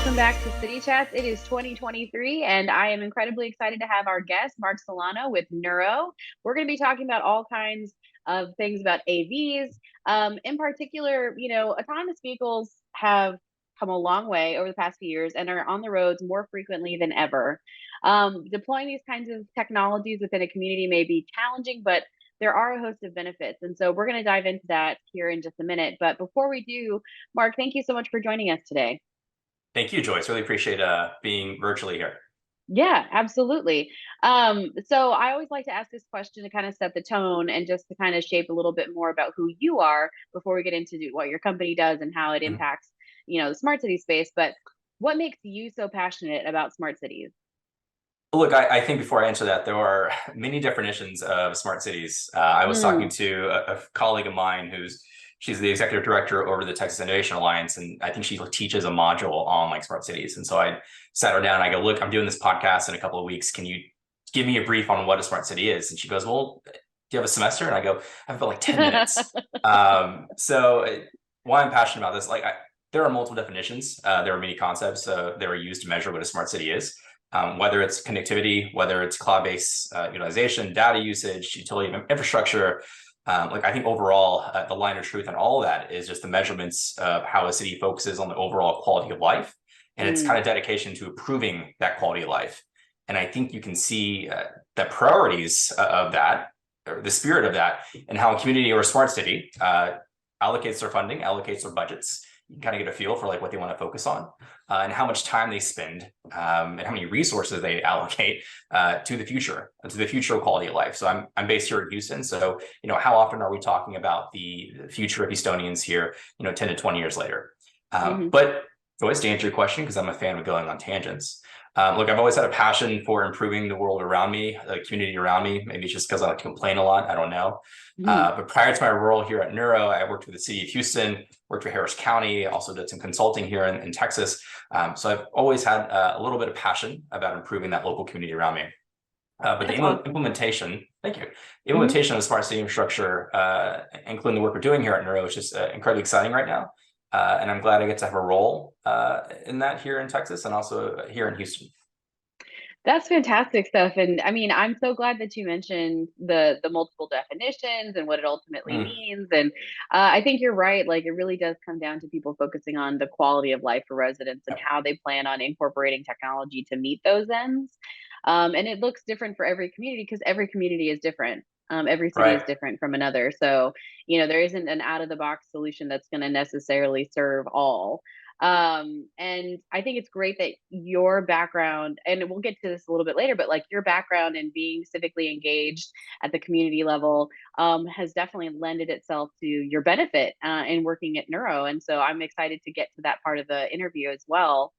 Welcome back to City Chats. It is 2023, and I am incredibly excited to have our guest, Mark Solano with Nuro. We're going to be talking about all kinds of things about AVs. In particular, autonomous vehicles have come a long way over the past few years and are on the roads more frequently than ever. Deploying these kinds of technologies within a community may be challenging, but there are a host of benefits. And so we're going to dive into that here in just a minute. But before we do, Mark, thank you so much for joining us today. Thank you, Joyce. Really appreciate being virtually here. Yeah, absolutely. So I always like to ask this question to kind of set the tone and just to kind of shape a little bit more about who you are before we get into what your company does and how it impacts, the smart city space. But what makes you so passionate about smart cities? Look, I think before I answer that, there are many definitions of smart cities. I was talking to a colleague of mine she's the executive director over the Texas Innovation Alliance, and I think she teaches a module on like smart cities. And so I sat her down and I go, look, I'm doing this podcast in a couple of weeks. Can you give me a brief on what a smart city is? And she goes, well, do you have a semester? And I go, I have about like 10 minutes. So why I'm passionate about this, there are multiple definitions. There are many concepts that are used to measure what a smart city is. Whether it's connectivity, whether it's cloud-based utilization, data usage, utility infrastructure. I think overall, the line of truth on all of that is just the measurements of how a city focuses on the overall quality of life. And it's kind of dedication to improving that quality of life. And I think you can see the priorities of that, or the spirit of that, and how a community or a smart city allocates their funding, allocates their budgets. You can kind of get a feel for what they want to focus on and how much time they spend and how many resources they allocate to the future of quality of life. So I'm based here in Houston. So, how often are we talking about the future of Houstonians here, 10 to 20 years later? But Joyce, to answer your question, because I'm a fan of going on tangents. Look, I've always had a passion for improving the world around me, the community around me. Maybe it's just because I like to complain a lot. I don't know. But prior to my role here at Nuro, I worked with the city of Houston, worked for Harris County, also did some consulting here in Texas. So I've always had a little bit of passion about improving that local community around me. But the implementation, thank you. Implementation of smart city infrastructure, including the work we're doing here at Nuro, is just incredibly exciting right now. And I'm glad I get to have a role in that here in Texas and also here in Houston. That's fantastic stuff. And I mean, I'm so glad that you mentioned the multiple definitions and what it ultimately means. And I think you're right. Like, it really does come down to people focusing on the quality of life for residents and how they plan on incorporating technology to meet those ends. And it looks different for every community because every community is different. Every city is different from another. So, there isn't an out of the box solution that's going to necessarily serve all. And I think it's great that your background, and we'll get to this a little bit later, but like your background in being civically engaged at the community level has definitely lended itself to your benefit in working at Nuro. And so I'm excited to get to that part of the interview as well.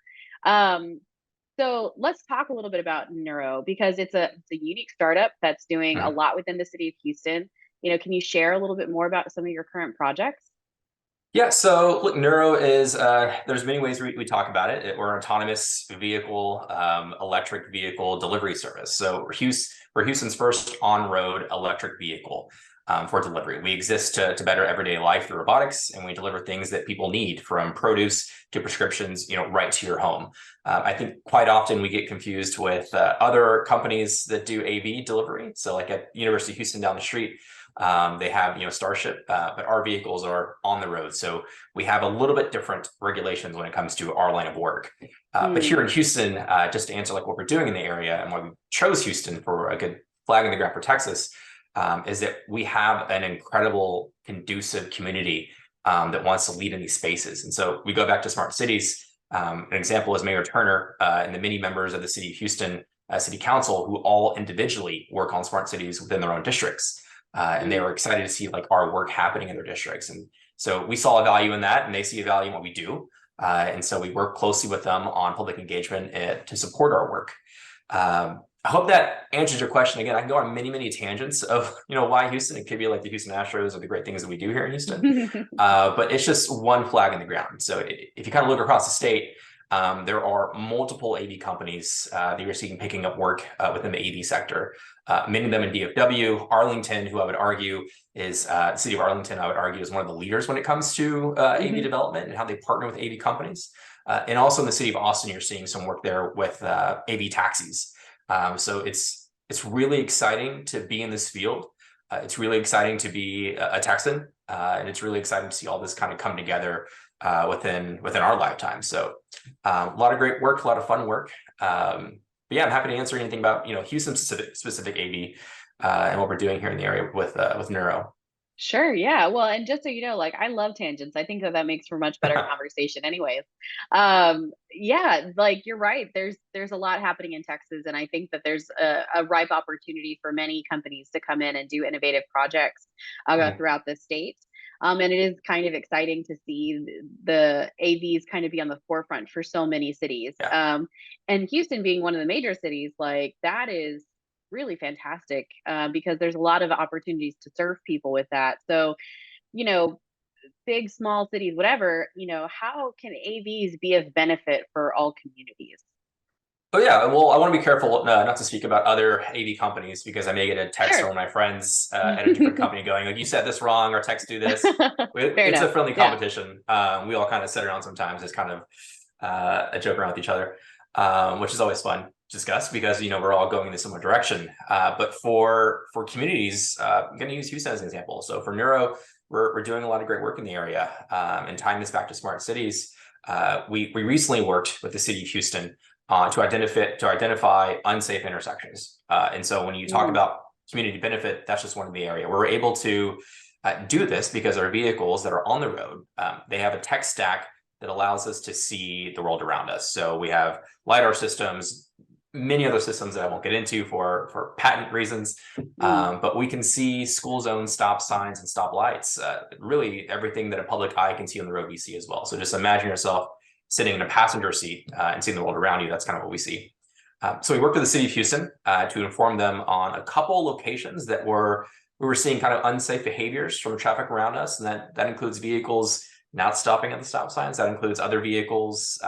So let's talk a little bit about Nuro because it's a unique startup that's doing a lot within the city of Houston. Can you share a little bit more about some of your current projects? Yeah, so look, Nuro is, there's many ways we talk about it. We're an autonomous vehicle, electric vehicle delivery service. So we're Houston's first on-road electric vehicle for delivery. We exist to better everyday life through robotics, and we deliver things that people need, from produce to prescriptions, right to your home. I think quite often we get confused with other companies that do AV delivery. So like at University of Houston down the street, they have, Starship, but our vehicles are on the road. So we have a little bit different regulations when it comes to our line of work. But here in Houston, just to answer what we're doing in the area and why we chose Houston for a good flag in the ground for Texas, is that we have an incredible, conducive community that wants to lead in these spaces. And so we go back to smart cities. An example is Mayor Turner and the many members of the city of Houston City Council who all individually work on smart cities within their own districts. And they were excited to see our work happening in their districts. And so we saw a value in that, and they see a value in what we do. And so we work closely with them on public engagement to support our work. I hope that answers your question. Again, I can go on many, many tangents of, why Houston. It could be like the Houston Astros or the great things that we do here in Houston. But it's just one flag in the ground. So if you kind of look across the state, there are multiple AV companies that you're seeing picking up work within the AV sector. Many of them in DFW, Arlington, who I would argue is the city of Arlington, I would argue is one of the leaders when it comes to AV development and how they partner with AV companies. And also in the city of Austin, you're seeing some work there with AV taxis. So it's really exciting to be in this field. It's really exciting to be a Texan, and it's really exciting to see all this kind of come together within our lifetime. So a lot of great work, a lot of fun work. But yeah, I'm happy to answer anything about Houston specific AV and what we're doing here in the area with Nuro. Sure, yeah. Well, and just so you know, like I love tangents. I think that that makes for much better conversation anyways. Yeah, like you're right. There's a lot happening in Texas, and I think that there's a ripe opportunity for many companies to come in and do innovative projects Mhm. throughout the state. And it is kind of exciting to see the AVs kind of be on the forefront for so many cities. Yeah. And Houston being one of the major cities, like that is really fantastic because there's a lot of opportunities to serve people with that. So, you know, big, small cities, whatever, how can AVs be of benefit for all communities? Oh yeah, well, I want to be careful not to speak about other AV companies because I may get a text Sure. from my friends at a different company going like, "You said this wrong," or "Text do this." Fair It's a enough. friendly Yeah. competition. We all kind of sit around sometimes as kind of a joke around with each other, which is always fun to discuss because we're all going in a similar direction. But for communities, I'm going to use Houston as an example. So for Nuro, we're doing a lot of great work in the area, and tying this back to smart cities. We recently worked with the city of Houston to identify unsafe intersections. And so when you talk Mm, about community benefit, that's just one of the area. We're able to do this because our vehicles that are on the road, they have a tech stack that allows us to see the world around us. So we have LiDAR systems, many other systems that I won't get into for patent reasons, mm, but we can see school zones, stop signs, and stop lights. Really, everything that a public eye can see on the road, we see as well. So just imagine yourself sitting in a passenger seat and seeing the world around you. That's kind of what we see. So we worked with the city of Houston to inform them on a couple locations that we were seeing kind of unsafe behaviors from the traffic around us, and that includes vehicles not stopping at the stop signs. That includes other vehicles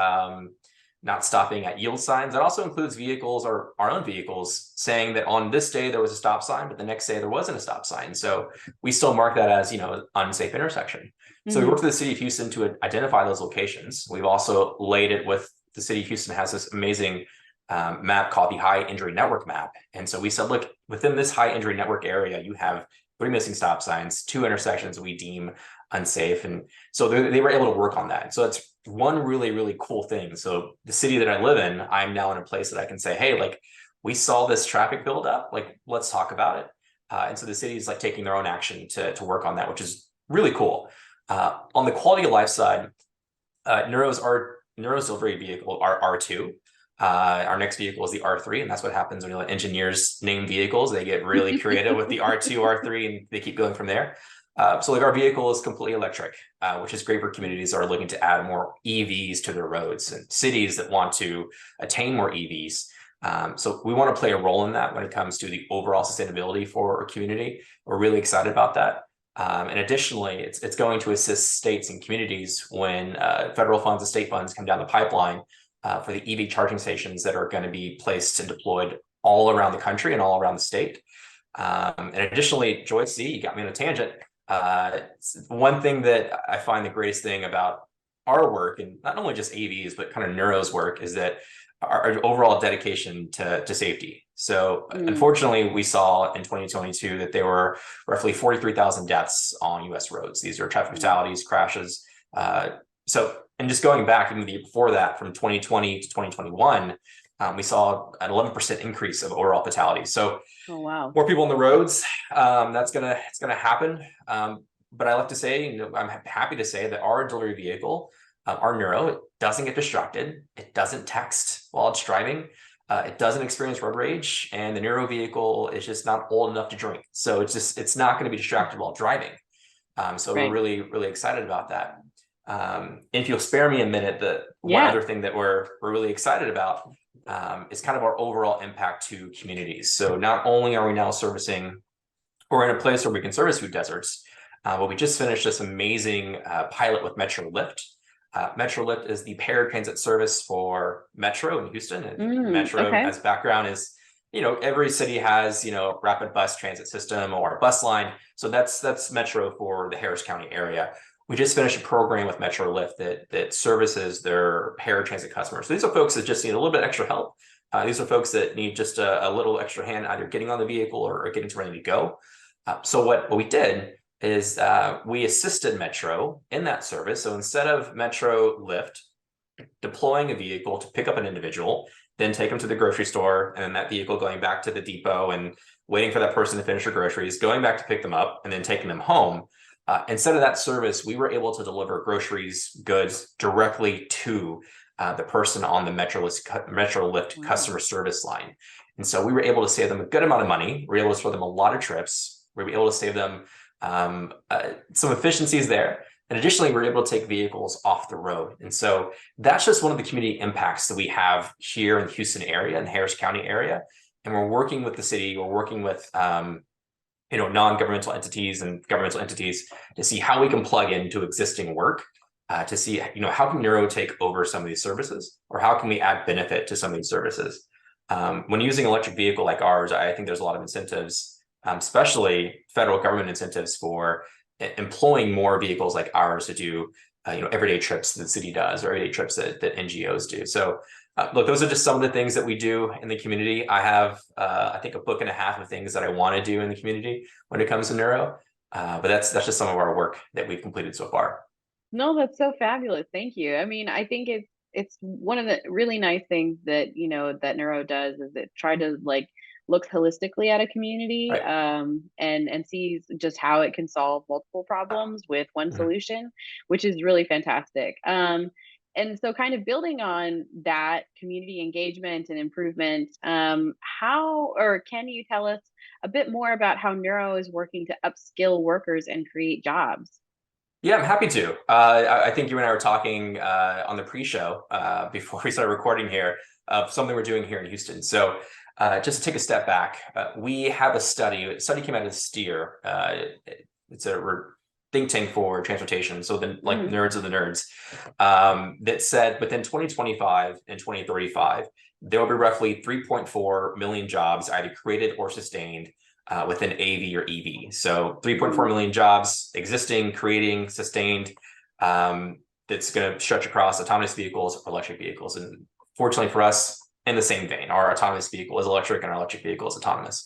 not stopping at yield signs. That also includes vehicles or our own vehicles saying that on this day there was a stop sign, but the next day there wasn't a stop sign. So we still mark that as unsafe intersection. So we hmm worked with the city of Houston to identify those locations. We've also laid it with the city of Houston has this amazing map called the High Injury Network map. And so we said, look, within this high injury network area, you have 3 missing stop signs, 2 intersections we deem unsafe. And so they were able to work on that. So it's one really, really cool thing. So the city that I live in, I'm now in a place that I can say, hey, like we saw this traffic build up, like let's talk about it. And so the city is like taking their own action to work on that, which is really cool. On the quality of life side, Nuro's delivery vehicle are R2. Our next vehicle is the R3, and that's what happens when you let engineers name vehicles. They get really creative with the R2, R3, and they keep going from there. So like our vehicle is completely electric, which is great for communities that are looking to add more EVs to their roads and cities that want to attain more EVs. So we want to play a role in that when it comes to the overall sustainability for our community. We're really excited about that. And additionally, it's going to assist states and communities when federal funds and state funds come down the pipeline for the EV charging stations that are going to be placed and deployed all around the country and all around the state. And additionally, Joyce, you got me on a tangent. One thing that I find the greatest thing about our work, and not only just AVs, but kind of Nuro's work, is that our overall dedication to safety. So mm, unfortunately, we saw in 2022 that there were roughly 43,000 deaths on US roads. These are traffic mm. fatalities, crashes. And just going back even the year before that, from 2020 to 2021, we saw an 11% increase of overall fatalities. So Oh, wow. more people on the roads, it's gonna happen. But I like to say, I'm happy to say that our delivery vehicle, our Nuro, it doesn't get distracted. It doesn't text while it's driving. It doesn't experience road rage, and the Nuro vehicle is just not old enough to drink. So it's not going to be distracted while driving. So we're Right. really, really excited about that. If you'll spare me a minute, the one Yeah. other thing that we're really excited about is kind of our overall impact to communities. So not only are we now servicing, or in a place where we can service food deserts, but we just finished this amazing pilot with Metrolift. Metrolift is the paratransit service for Metro in Houston. And Metro, Okay. as background, is every city has rapid bus transit system or a bus line. So that's Metro for the Harris County area. we just finished a program with Metro Lift that services their paratransit customers. So these are folks that just need a little bit extra help. These are folks that need just a little extra hand, either getting on the vehicle or getting to ready to go. So what we did is we assisted Metro in that service. So instead of Metro Lift deploying a vehicle to pick up an individual, then take them to the grocery store, and then that vehicle going back to the depot and waiting for that person to finish their groceries, going back to pick them up, and then taking them home. Instead of that service, we were able to deliver groceries, goods directly to the person on the Metro Lift customer service line. And so we were able to save them a good amount of money. We were able to save them a lot of trips. We were able to save them some efficiencies there. And additionally, we're able to take vehicles off the road. And so that's just one of the community impacts that we have here in the Houston area, in the Harris County area. And we're working with the city, we're working with non-governmental entities and governmental entities to see how we can plug into existing work, to see, how can Nuro take over some of these services, or how can we add benefit to some of these services? When using an electric vehicle like ours, I think there's a lot of incentives, especially federal government incentives for employing more vehicles like ours to do everyday trips that the city does, or everyday trips that NGOs do. So look, those are just some of the things that we do in the community. I have I think a book and a half of things that I want to do in the community when it comes to Nuro, but that's just some of our work that we've completed so far. No, that's so fabulous. Thank you. I mean, I think it's one of the really nice things that, that Neuro does is it try to like looks holistically at a community, Right. and sees just how it can solve multiple problems with one Mhm. solution, which is really fantastic. And so kind of building on that community engagement and improvement, how or can you tell us a bit more about how Neuro is working to upskill workers and create jobs? Yeah, I'm happy to. I think you and I were talking on the pre-show before we started recording here of something we're doing here in Houston. So just to take a step back, we have a study. A study came out of Steer. It's a think tank for transportation. So the nerds of the nerds, that said within 2025 and 2035, there will be roughly 3.4 million jobs either created or sustained within AV or EV. So 3.4 million jobs existing, creating, sustained, that's going to stretch across autonomous vehicles or electric vehicles. And fortunately for us, in the same vein, our autonomous vehicle is electric and our electric vehicle is autonomous.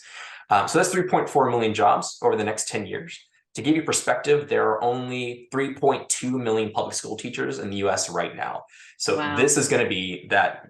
So that's 3.4 million jobs over the next 10 years. To give you perspective, there are only 3.2 million public school teachers in the US right now. So Wow. this is going to be that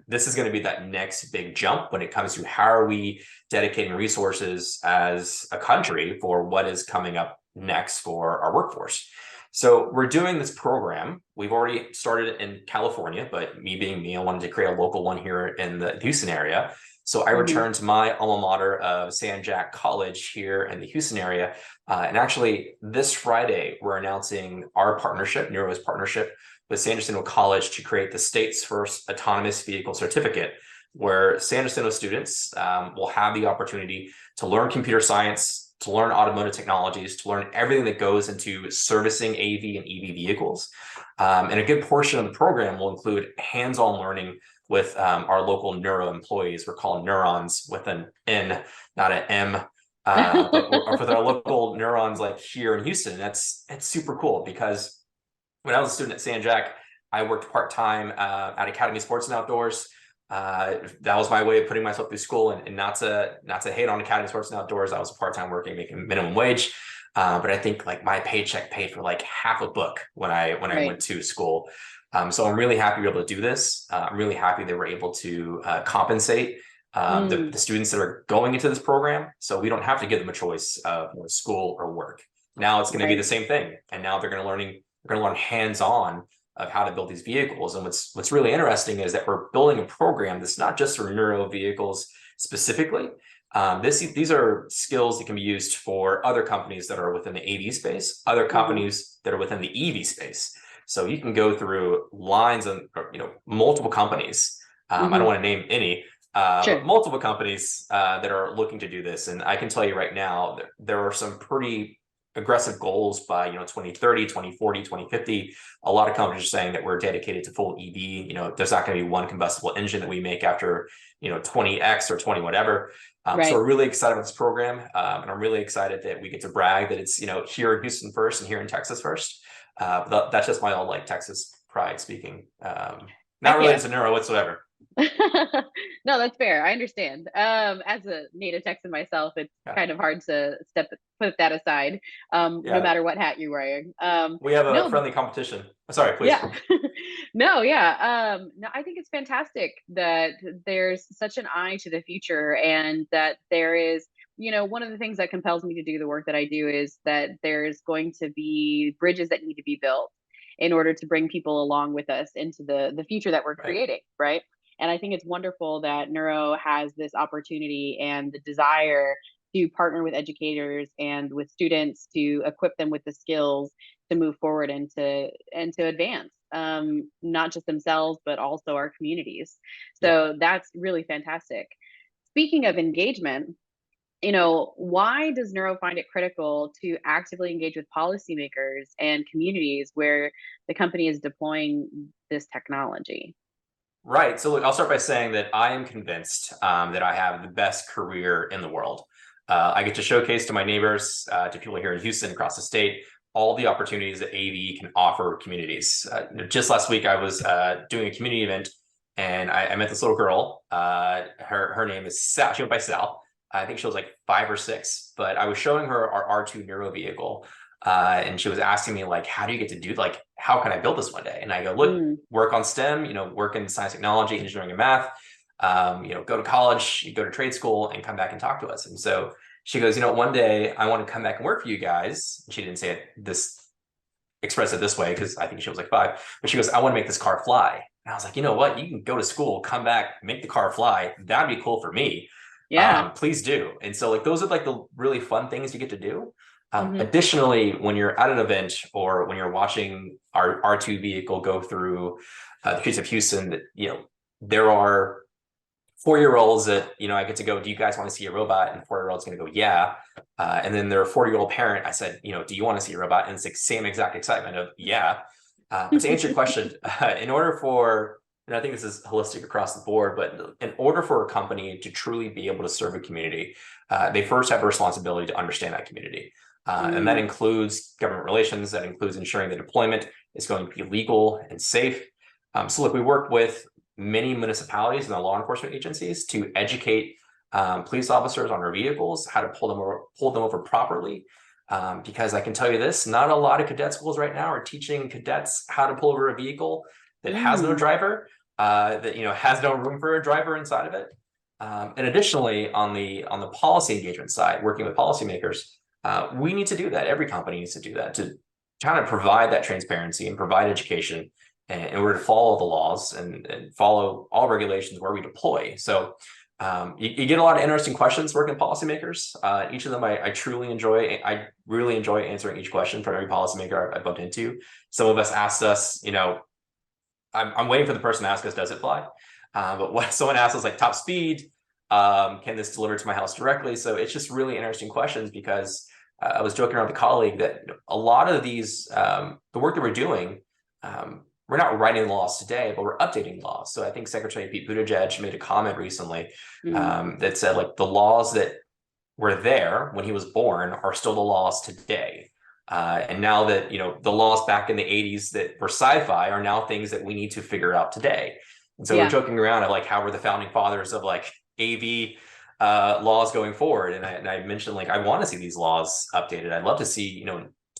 next big jump when it comes to how are we dedicating resources as a country for what is coming up next for our workforce. So we're doing this program. We've already started in California, but me being me, I wanted to create a local one here in the Houston area. So I returned to my alma mater of San Jac College here in the Houston area. And actually, this Friday, we're announcing our partnership, Nuro's partnership with San Jacinto College to create the state's first autonomous vehicle certificate, where San Jacinto students will have the opportunity to learn computer science, to learn automotive technologies, to learn everything that goes into servicing AV and EV vehicles. And a good portion of the program will include hands-on learning with our local Nuro employees. We're called neurons with an N, not an M. But with our local neurons like here in Houston, it's super cool because when I was a student at San Jac, I worked part-time at Academy Sports and Outdoors. That was my way of putting myself through school, and not to hate on Academy Sports and Outdoors. I was part-time working, making minimum wage. But I think like my paycheck paid for like half a book when I went to school. So I'm really happy we were able to do this. I'm really happy that we're able to compensate the students that are going into this program. So we don't have to give them a choice of school or work. Now it's going to be the same thing. And now they're going to learn hands-on of how to build these vehicles. And what's really interesting is that we're building a program that's not just for Nuro vehicles specifically. These are skills that can be used for other companies that are within the AV space, other companies that are within the EV space. So you can go through lines of multiple companies. I don't want to name any, but multiple companies that are looking to do this. And I can tell you right now, there are some pretty aggressive goals by 2030, 2040, 2050. A lot of companies are saying that we're dedicated to full EV. There's not going to be one combustible engine that we make after 20x or 20 whatever. So we're really excited about this program, and I'm really excited that we get to brag that it's here in Houston first and here in Texas first. That's just my old like Texas pride speaking. I Not related can't. to Nuro whatsoever. No, that's fair. I understand. As a native Texan myself, it's Yeah, kind of hard to put that aside, no yeah. matter what hat you're wearing. We have a No, friendly competition. Sorry, please. yeah. No, yeah. No, I think it's fantastic that there's such an eye to the future and that there is, one of the things that compels me to do the work that I do is that there's going to be bridges that need to be built in order to bring people along with us into the future that we're Right. creating, right? And I think it's wonderful that Neuro has this opportunity and the desire to partner with educators and with students to equip them with the skills to move forward and to advance, not just themselves but also our communities. Yeah. So that's really fantastic. Speaking of engagement, why does Neuro find it critical to actively engage with policymakers and communities where the company is deploying this technology? Right. So look, I'll start by saying that I am convinced that I have the best career in the world. I get to showcase to my neighbors, to people here in Houston, across the state, all the opportunities that AV can offer communities. Just last week, I was doing a community event, and I met this little girl. Her name is Sal. She went by Sal. I think she was like 5 or 6, but I was showing her our R2 Nuro vehicle, and she was asking me like, "How do you get to do like? How can I build this one day?" And I go, "Look, Mm, work on STEM, work in science, technology, engineering, and math, go to college, you go to trade school and come back and talk to us." And so she goes, "One day I want to come back and work for you guys." She didn't say it express it this way because I think she was like 5, but she goes, "I want to make this car fly." And I was like, "You know what? You can go to school, come back, make the car fly. That'd be cool for me. yeah. Please do." And so like those are like the really fun things you get to do. Hmm. Additionally, when you're at an event or when you're watching our R2 vehicle go through the streets of Houston, that there are 4-year-olds that I get to go, "Do you guys want to see a robot?" And the 4-year-old's going to go, "Yeah." And then their 40-year-old parent, I said, "Do you want to see a robot?" And it's the same exact excitement of, "Yeah." But to answer your question, in order for, and I think this is holistic across the board, but in order for a company to truly be able to serve a community, they first have a responsibility to understand that community. And that Mm, includes government relations, that includes ensuring the deployment is going to be legal and safe. So look, we work with many municipalities and the law enforcement agencies to educate police officers on our vehicles, how to pull them over properly. Because I can tell you this, not a lot of cadet schools right now are teaching cadets how to pull over a vehicle that has no mm, driver, that has no room for a driver inside of it. And additionally, on the policy engagement side, working with policymakers, we need to do that. Every company needs to do that to kind of provide that transparency and provide education in order to follow the laws and follow all regulations where we deploy. So you get a lot of interesting questions working with policymakers. Each of them I truly enjoy. I really enjoy answering each question from every policymaker I've bumped into. Some of us asked us, I'm waiting for the person to ask us, "Does it fly?" But what someone asked us like top speed, can this deliver to my house directly? So it's just really interesting questions because I was joking around with a colleague that a lot of these, the work that we're doing, we're not writing laws today, but we're updating laws. So I think Secretary Pete Buttigieg made a comment recently mm. that said like the laws that were there when he was born are still the laws today. And now that, the laws back in the 80s that were sci-fi are now things that we need to figure out today. And so we're Yeah. joking around of like how we're the founding fathers of like AV laws going forward. And I mentioned like I want to see these laws updated. I'd love to see,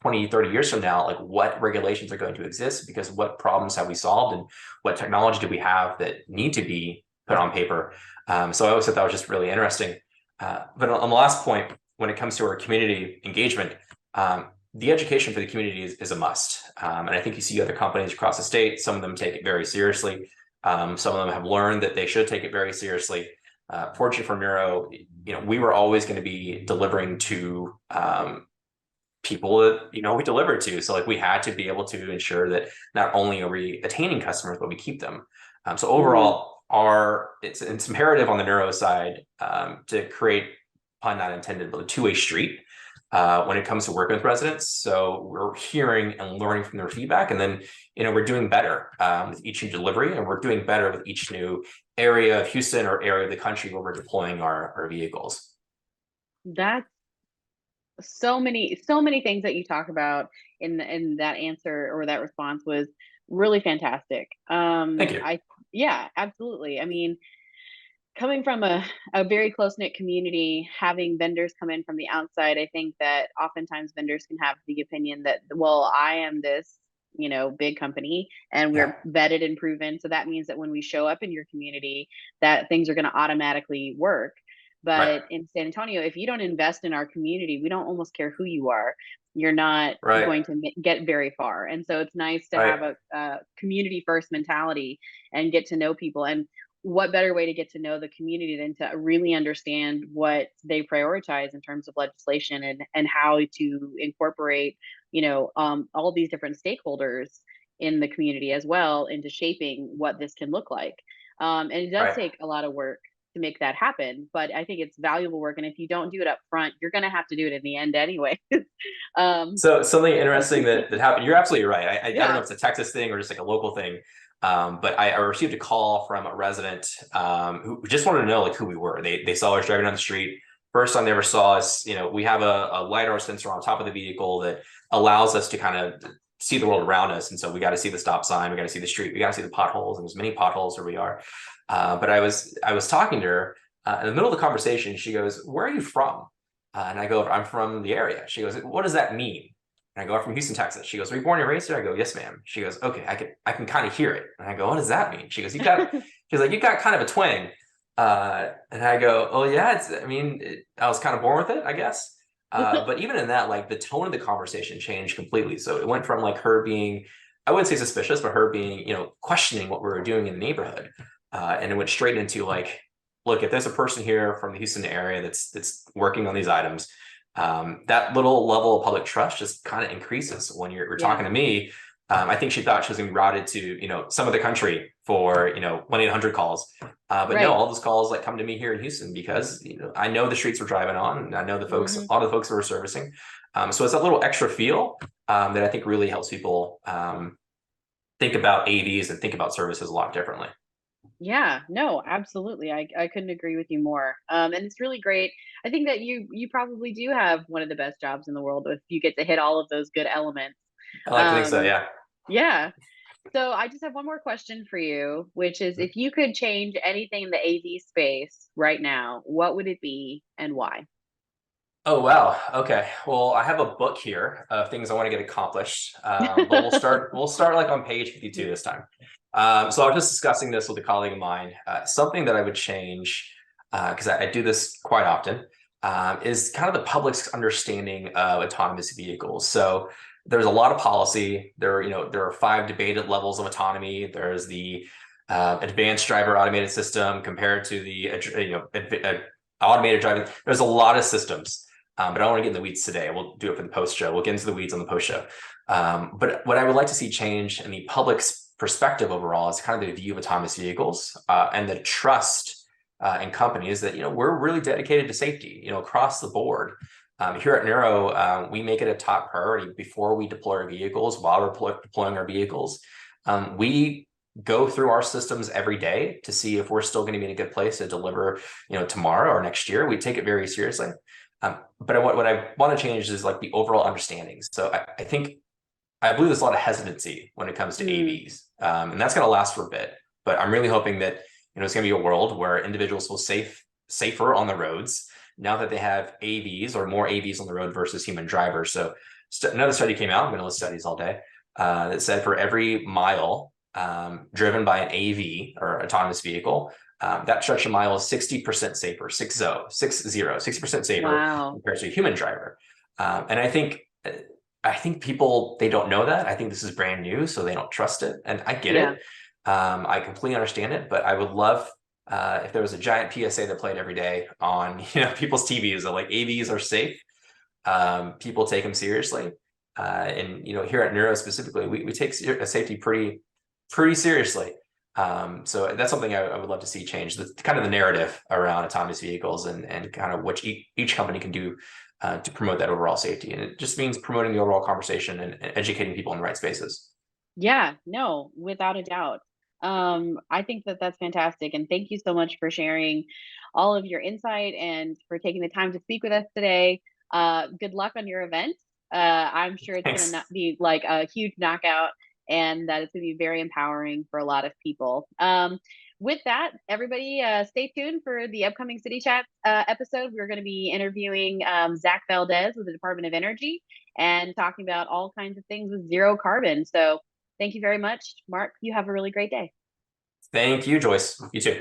20, 30 years from now, like what regulations are going to exist because what problems have we solved and what technology do we have that need to be put on paper. So I always thought that was just really interesting. But on the last point, when it comes to our community engagement, the education for the community is a must. And I think you see other companies across the state, some of them take it very seriously. Some of them have learned that they should take it very seriously. Fortunately for Nuro, we were always going to be delivering to people that we deliver to. So like we had to be able to ensure that not only are we attaining customers, but we keep them. So Mm, overall, it's imperative on the Nuro side to create, pun not intended, but a two-way street when it comes to working with residents. So we're hearing and learning from their feedback, and then we're doing better with each new delivery, and we're doing better with each new area of Houston or area of the country where we're deploying our vehicles. that's So many things that you talk about in that answer or that response was really fantastic. Thank you. I Yeah, absolutely. I mean, coming from a very close knit community, having vendors come in from the outside, I think that oftentimes vendors can have the opinion that, well, I am this, big company and Yeah. we're vetted and proven. So that means that when we show up in your community, that things are going to automatically work. Right. But in San Antonio, if you don't invest in our community, we don't almost care who you are. You're not Right. going to get very far. And so it's nice to Right. have a community first mentality and get to know people. And what better way to get to know the community than to really understand what they prioritize in terms of legislation and how to incorporate, all these different stakeholders in the community as well into shaping what this can look like. And it does Right. take a lot of work to make that happen, but I think it's valuable work. And if you don't do it up front, you're going to have to do it in the end anyway. um, So something interesting that happened. You're absolutely right. I don't know yeah. if it's a Texas thing or just like a local thing, but I received a call from a resident who just wanted to know like who we were. They saw us driving down the street. First time they ever saw us. We have a lidar sensor on top of the vehicle that allows us to kind of see the world around us. And so we got to see the stop sign, we got to see the street, we got to see the potholes, and there's many potholes where we are. But I was talking to her in the middle of the conversation. She goes, "Where are you from?" And I go, "I'm from the area." She goes, "What does that mean?" And I go, "I'm from Houston, Texas." She goes, "Were you born and raised here?" I go, "Yes, ma'am." She goes, "Okay, I can kind of hear it." And I go, "What does that mean?" She goes, she's like, "You got kind of a twang." And I go, "Oh yeah, I was kind of born with it, I guess." But even in that, like the tone of the conversation changed completely. So it went from like her being, I wouldn't say suspicious, but her being, questioning what we were doing in the neighborhood. And it went straight into like, look, if there's a person here from the Houston area that's working on these items, that little level of public trust just kind of increases when you're Yeah. talking to me. I think she thought she was going to be routed to some of the country for 1-800 calls, but no, Right. all those calls like come to me here in Houston because I know the streets we're driving on, and I know the folks, a Hmm. lot of the folks that we're servicing. So it's that little extra feel that I think really helps people think about AVs and think about services a lot differently. Yeah, no, absolutely. I couldn't agree with you more. And it's really great. I think that you probably do have one of the best jobs in the world if you get to hit all of those good elements. I like to think so. Um, Yeah. yeah. So I just have one more question for you, which is if you could change anything in the AV space right now, what would it be and why? Oh wow. Okay. Well, I have a book here of things I want to get accomplished. But we'll start like on page 52 this time. So I was just discussing this with a colleague of mine. Something that I would change, because I do this quite often, is kind of the public's understanding of autonomous vehicles. So there's a lot of policy. There are 5 debated levels of autonomy. There's the advanced driver automated system compared to the automated driving. There's a lot of systems. But I don't want to get in the weeds today. We'll do it for the post show. We'll get into the weeds on the post show. But what I would like to see change in the public's perspective overall is kind of the view of autonomous vehicles and the trust in companies that we're really dedicated to safety. Across the board. Here at Nuro, we make it a top priority before we deploy our vehicles. While we're deploying our vehicles, we go through our systems every day to see if we're still going to be in a good place to deliver, tomorrow or next year. We take it very seriously. But what I want to change is like the overall understanding. So I believe there's a lot of hesitancy when it comes to Mm, AVs, and that's going to last for a bit. But I'm really hoping that it's going to be a world where individuals will safer on the roads now that they have AVs or more AVs on the road versus human drivers. So another study came out. I'm going to list studies all day that said for every mile driven by an AV or autonomous vehicle, that stretch of mile is 60% safer, 60% safer wow. compared to a human driver. And I think people, they don't know that. I think this is brand new, so they don't trust it. And I get Yeah. it. I completely understand it, but I would love if there was a giant PSA that played every day on people's TVs that like AVs are safe. People take them seriously. And here at Nuro specifically, we take safety pretty seriously. So that's something I would love to see change. The kind of the narrative around autonomous vehicles and kind of what each company can do to promote that overall safety. And it just means promoting the overall conversation and educating people in the right spaces. Yeah, no, without a doubt. I think that that's fantastic. And thank you so much for sharing all of your insight and for taking the time to speak with us today. Good luck on your event. I'm sure it's going to not Thanks. be like a huge knockout, and that it's going to be very empowering for a lot of people. With that, everybody, stay tuned for the upcoming City Chat episode. We're going to be interviewing Zach Valdez with the Department of Energy and talking about all kinds of things with zero carbon. So thank you very much, Mark. You have a really great day. Thank you, Joyce. You too.